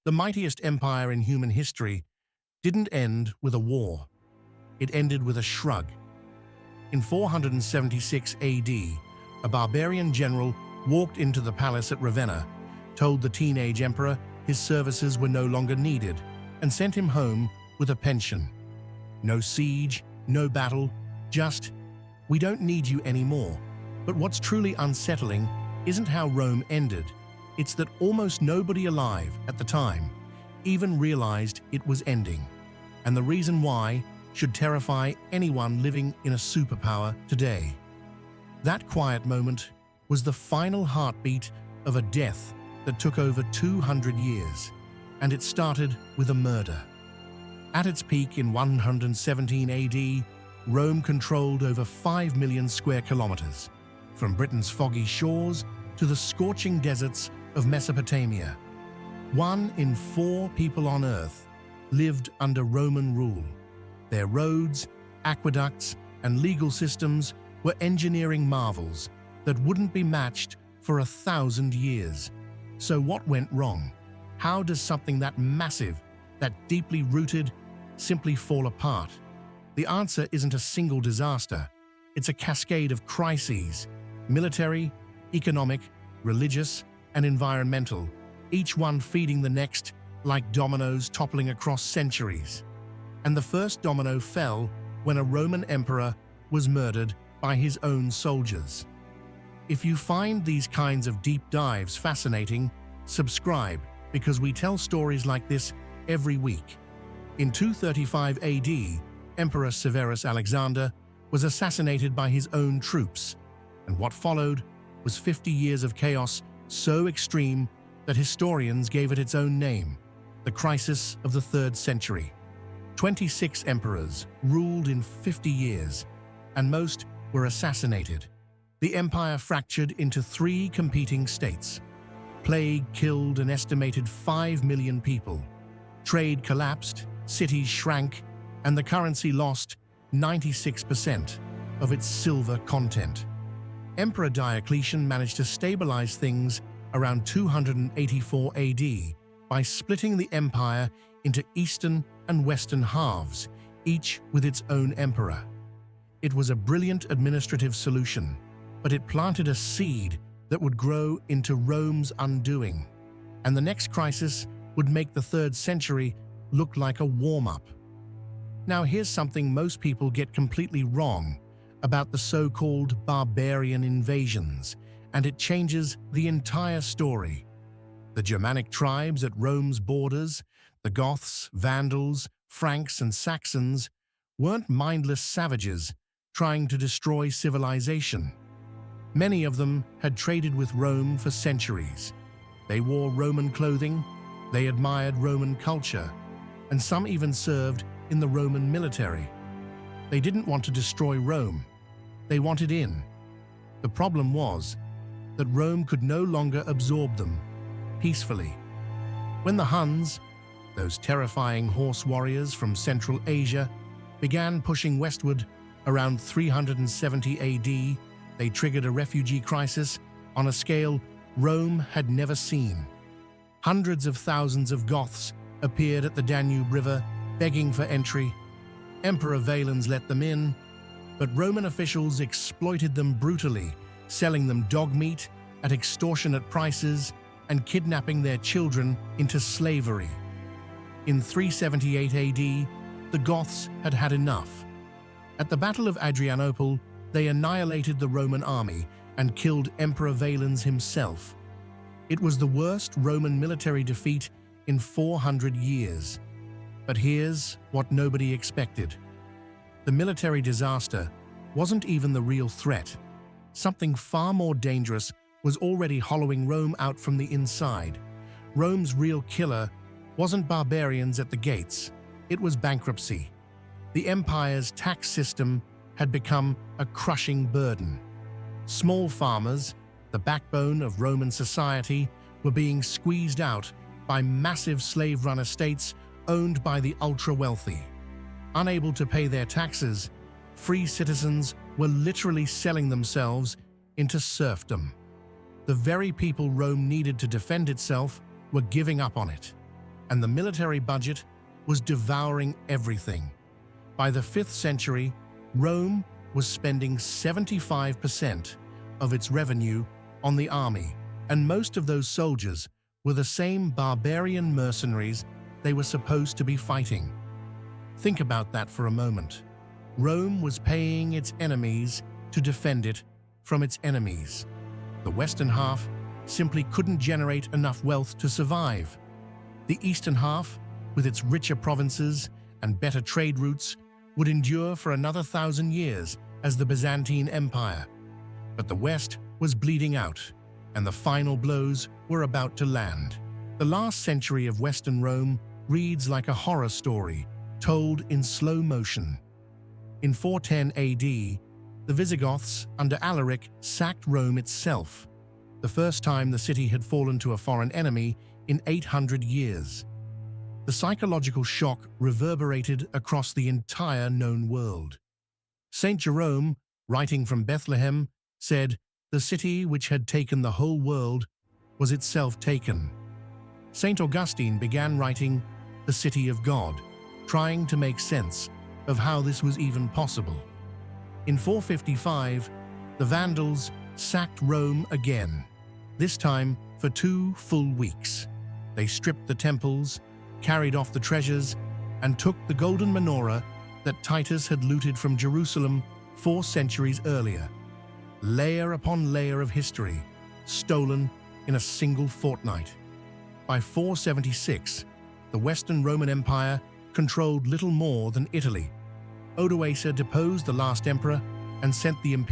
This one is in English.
The mightiest empire in human history didn't end with a war. It ended with a shrug. In 476 AD, a barbarian general walked into the palace at Ravenna, told the teenage emperor his services were no longer needed, and sent him home with a pension. No siege, no battle, just, "We don't need you anymore." But what's truly unsettling isn't how Rome ended. It's that almost nobody alive at the time even realized it was ending. And the reason why should terrify anyone living in a superpower today. That quiet moment was the final heartbeat of a death that took over 200 years, and it started with a murder. At its peak in 117 AD, Rome controlled over 5 million square kilometers, from Britain's foggy shores to the scorching deserts of Mesopotamia. 1 in 4 people on Earth lived under Roman rule. Their roads, aqueducts, and legal systems were engineering marvels that wouldn't be matched for 1,000 years. So what went wrong? How does something that massive, that deeply rooted, simply fall apart? The answer isn't a single disaster. It's a cascade of crises: military, economic, religious, and environmental, each one feeding the next like dominoes toppling across centuries. And the first domino fell when a Roman emperor was murdered by his own soldiers. If you find these kinds of deep dives fascinating, subscribe, because we tell stories like this every week. In 235 AD, Emperor Severus Alexander was assassinated by his own troops, and what followed was 50 years of chaos so extreme that historians gave it its own name, the crisis of the 3rd century. 26 emperors ruled in 50 years, and most were assassinated. The empire fractured into 3 competing states. Plague killed an estimated 5 million people. Trade collapsed, cities shrank, and the currency lost 96% of its silver content. Emperor Diocletian managed to stabilize things around 284 AD by splitting the empire into eastern and western halves, each with its own emperor. It was a brilliant administrative solution, but it planted a seed that would grow into Rome's undoing. And the next crisis would make the 3rd century look like a warm-up. Now here's something most people get completely wrong about the so-called barbarian invasions, and it changes the entire story. The Germanic tribes at Rome's borders, the Goths, Vandals, Franks, and Saxons, weren't mindless savages trying to destroy civilization. Many of them had traded with Rome for centuries. They wore Roman clothing, they admired Roman culture, and some even served in the Roman military. They didn't want to destroy Rome. They wanted in. The problem was that Rome could no longer absorb them peacefully. When the Huns, those terrifying horse warriors from Central Asia, began pushing westward around 370 AD, they triggered a refugee crisis on a scale Rome had never seen. Hundreds of thousands of Goths appeared at the Danube River, begging for entry. Emperor Valens let them in, but Roman officials exploited them brutally, selling them dog meat at extortionate prices and kidnapping their children into slavery. In 378 AD, the Goths had had enough. At the Battle of Adrianople, they annihilated the Roman army and killed Emperor Valens himself. It was the worst Roman military defeat in 400 years. But here's what nobody expected. The military disaster wasn't even the real threat. Something far more dangerous was already hollowing Rome out from the inside. Rome's real killer wasn't barbarians at the gates. It was bankruptcy. The empire's tax system had become a crushing burden. Small farmers, the backbone of Roman society, were being squeezed out by massive slave-run estates owned by the ultra-wealthy. Unable to pay their taxes, free citizens were literally selling themselves into serfdom. The very people Rome needed to defend itself were giving up on it. and the military budget was devouring everything. By the 5th century, Rome was spending 75% of its revenue on the army, and most of those soldiers were the same barbarian mercenaries they were supposed to be fighting. Think about that for a moment. Rome was paying its enemies to defend it from its enemies. The western half simply couldn't generate enough wealth to survive. The eastern half, with its richer provinces and better trade routes, would endure for another 1,000 years as the Byzantine Empire. But the west was bleeding out, and the final blows were about to land. The last century of Western Rome reads like a horror story told in slow motion. In 410 AD, the Visigoths under Alaric sacked Rome itself, the first time the city had fallen to a foreign enemy in 800 years. The psychological shock reverberated across the entire known world. Saint Jerome, writing from Bethlehem, said, "The city which had taken the whole world was itself taken." Saint Augustine began writing, "The City of God," trying to make sense of how this was even possible. In 455, the Vandals sacked Rome again, this time for 2 full weeks. They stripped the temples, carried off the treasures, and took the golden menorah that Titus had looted from Jerusalem 4 centuries earlier. Layer upon layer of history, stolen in a single fortnight. By 476, the Western Roman Empire controlled little more than Italy. Odoacer deposed the last emperor and sent the imperial